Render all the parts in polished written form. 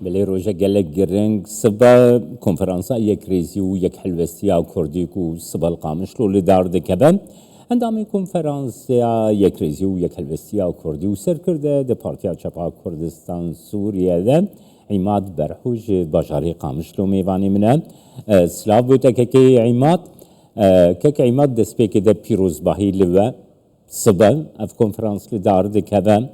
بله روژه گلک گرنگ سبا کنفرانسا یک ریزی و یک حلوستیا کردیک و سبا القامش لولی دارده کبن اندامی کنفرانسیا یک ریزی و یک حلوستیا کردی و سر کرده ده پارتیا چپا کردستان سوریه ده عماد برحوج باجاری قامش لو میوانی منه سلاف بوده که عماد که عماد دست به که ده پیروز باهی لوه سبا اف کنفرانس لی دارده کبن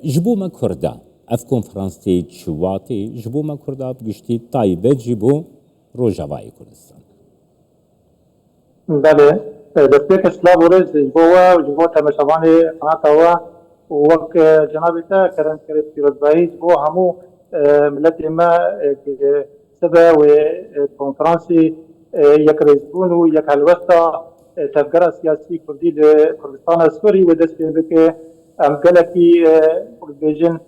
جبو ما کرده اف کنفرانسی چواتی جبو ما کرده بگشتی طایبه جبو روجاوای کردستان. بله دسته که سلام ورز جبو تماشاوانی قناتوا وقت جنابی تا کرن کرد پیروزبایی جبو همو ملت ما سبا و کنفرانسی یک رئیسبون و یک حلوستا تفکر سیاسی کردی کردستان سوری و دسته بکه ام گلکی بیژن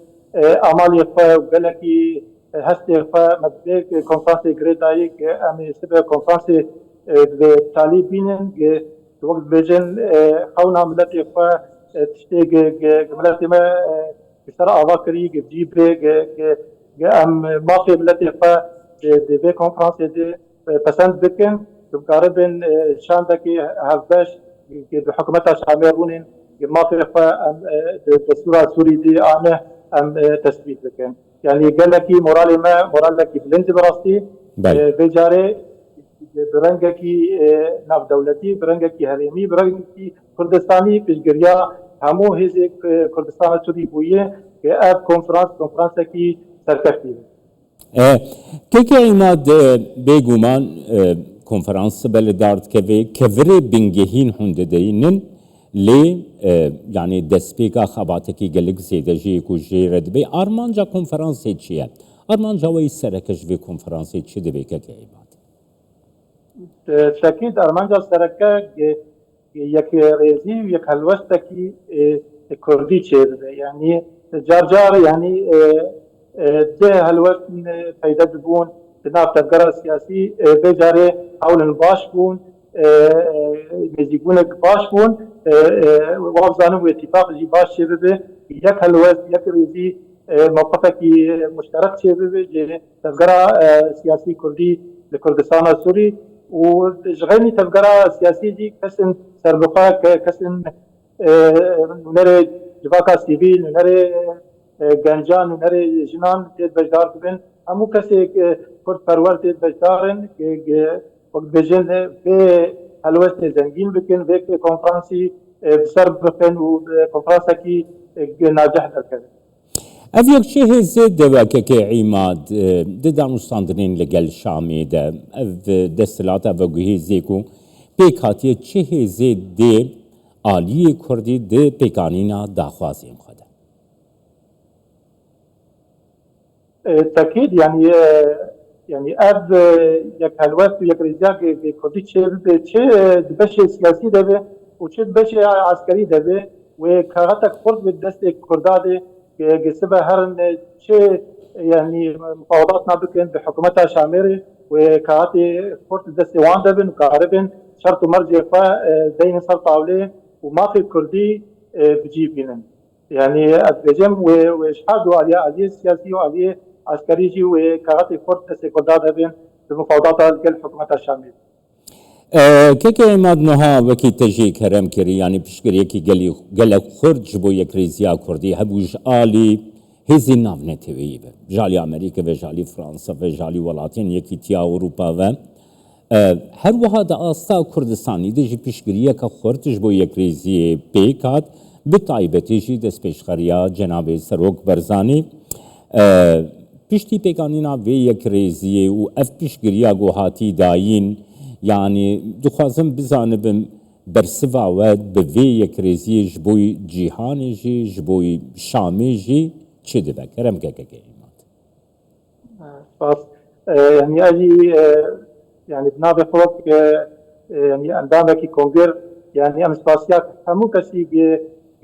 عملی خو گلکی هستی خو مدبک کنفرانسی گریدایی که امی سبب کنفرانسی به طالبینن که وقت بیژن خونا ملتی خو تشتی ملتی ما بسر آواکری که جیبه که ام مافی ملتی خو به کنفرانسی دی پسند بکن که قربن شاندکی هفبش که حکومت شامرونین ما في دستور سوري دي أنا أم تثبيت بكن يعني قال لك مورال لك بلند براستي بجاري برنجك ناف دولتي برنجك هرمي برنجك كردستاني بجريا همو هزك كردستان سوري بويه كأب كونفرانس كي سركفتي كيك عماد بيجومان کنفرانس بلدارد كفري بنجهين هنددينن لی یعنی دستپیکا خباته کی گلگ زیده جی کوچی رد بی آرمانجا کنفرانسی چیه؟ آرمانجا وی سرکش وی کنفرانسی چی دبی که عباد؟ تأكيد أرمانجا سرکه یک ریزی و یک حلوسته کی کردی چیه یعنی جار یعنی ده حلوست پیدا بون تناف تفکر سیاسی بجاره اول باش بون نزیگونك باش بون وابزانو اتفاق جي باش شبه يك هلوز يك ريزي موقفك مشترك شبه جي تفقرا سياسي كردي لكردستان السوري وشغلني تفقرا سياسي دي كسن سربقا كسن نرى جواكا سيفيل نرى گنجان نرى جنان تيد بجدار بن همو كسي كرد پرور تيد بجدارن وقت بجن في الوسط زنجين بكن في كونفرنسي بسر بكن وكونفرنسا كي ناجح دركن. أفيك شيء زيد دواك كعماد دانستاندرين لقل شامي ده أف دستلات أفوجه زيكو بيكاتي شيء زيد دي آلي كردي ده بيكانينا داخوازين خده. تأكيد يعني أب يك هلوات ويك رجال كردي شيء بشيء سياسي ده وشيء بشيء عسكري ده وكارتك فرد بالدست كردادة جسبة هرن شيء يعني مفاوضات نابكن بحكومتها شامرة وكارتي فرد بالدست وان ده وكاربن شرط مرجع فا دين صار طاولة وما في كردي بجيبينن يعني أتجمع وشهادوا عليه سياسي وعليه عسكري جي وكاراتي فورت سيكولداد بين بمفاوضات الحكومة الشامية. كيك عماد نها وكي تجي كرم كري يعني بشكري كي قال خرج بو يك ريزيا كردي هبوج آلي هزي نافنة تبعيب جالي أمريكا وجالي فرنسا وجالي ولاتين يكي تيا أوروبا و هر وهذا أستا كردستاني دي جي بشكري كخرج بو يك ريزي بيكات بطايبتي جي دس بشخريا جناب سروك برزاني پشتی پیکانینا وی یک ریزیه و اف پیشگیریا گوهاتی داین یعنی دخوازم بزانبم برسوا ود به وی یک ریزیه جبوی جیهانی جی جبوی شامی جی چه دبه کرم که ایمات يعني اجي يعني بنابي خلق يعني اندامك كونغر يعني ام سباسيات همو كسي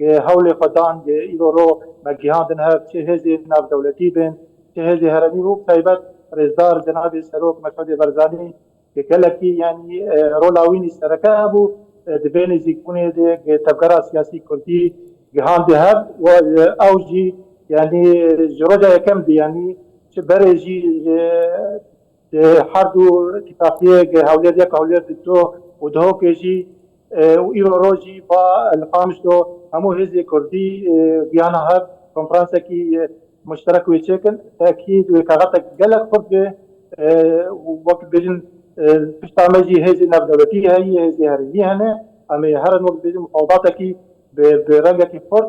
هولي خدان ايدورو مجيهان هاف چه هزي ناف دولتي بين هذه هرمي هو كتابات رزدار جناب سروك مسعود برزاني كلكي يعني رولاوين السركة أبو دبين زيكوني دي تبقرا سياسي كردي جهان دهب وأوجي يعني جروجا يكم دي يعني برێژی هەردوو اتفاقیەک هەولێریەک هەولێر دو و دهۆکێژی و ئیرۆ ڕۆژی با القامشتۆ هەموو هێزی کوردی گیانە هەر کۆنفرانسێکی مشترک وێچێکن تاکید کاغەتێک گەلک خورد بێ وەک بێژن پشتامەژی هێزی نەفدەوەتی هەیە هێزی هەرێمی هەنێ ئەمێ هەرن وەک بێژن مفاوضاتێکی بێرەنگێکی خورد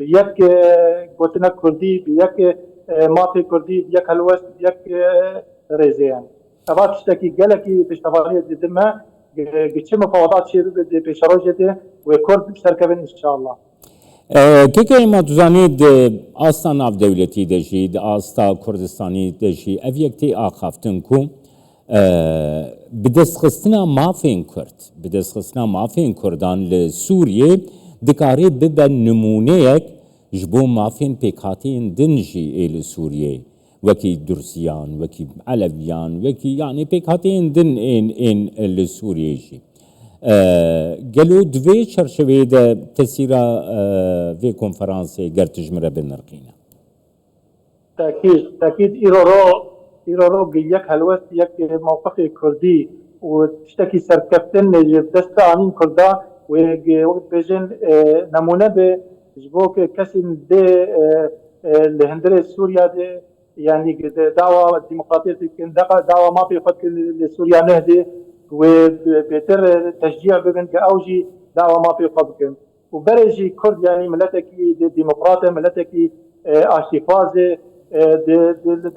بيك قوتنا كردي بيك مافي كردي بيك هلوست بيك ريزيان تبات تشتكي قالكي بيشتغالية دمها قتش مفاوضات شيء بيشروجته وكرد بشتركبن ان شاء الله كيكي ما تزانيد آستا ناف دولتي دجي آستا كردستاني دجي أفيكتي آخافتنكم بدست خستنا مافين كرد بدست خستنا مافين كردان لسوريا دکاره ببن نمونهک جبو مافین پیکاتین دنجی ایل سوریه وکی درسیان وکی علویان وکی یعنی پیکاتین دن این لسوریه جی گلو دوی چرشوه ده تسیرا وی کنفرانسی گرتجمره بنرقینه تأكيد إيرورو جيك هلوست يك موقف كردي وتشتكي سركفتن دست عمين كردا وقت بيجن نمونه به جبوك كسن دي لهندرة سوريا دي يعني دعوة ديمقراطية دعوة ما في فك لسوريا نهدي وبيتر تشجيع ببن كأوجي دعوة ما في فك وبرجي كرد يعني ملتكي ديمقراطية ملتكي اشتفازة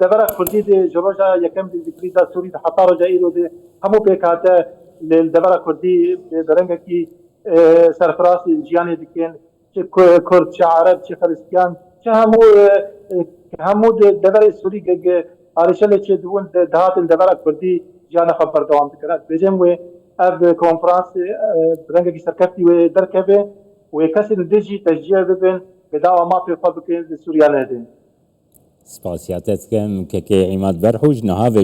دبرة كردي دي جروجا يكمل الكريزة سوري حتى رجع إيرو دي همو بيكاتا للدبرة كردي برنجكي سرفراز جیانی دکن چه کرد چه عرب چه فلسطین چه همو دور سوری که عارشل چه دون دهات دور کردی جان خبر دوام کرد بجم و اب کنفرانس برنگ کی سرکتی و درکبه و کسی ندیجی تشجیع ببین به دعوا ما في فبرك سوريا نهدين سپاسیاتت کم که عماد برحوج نهاوه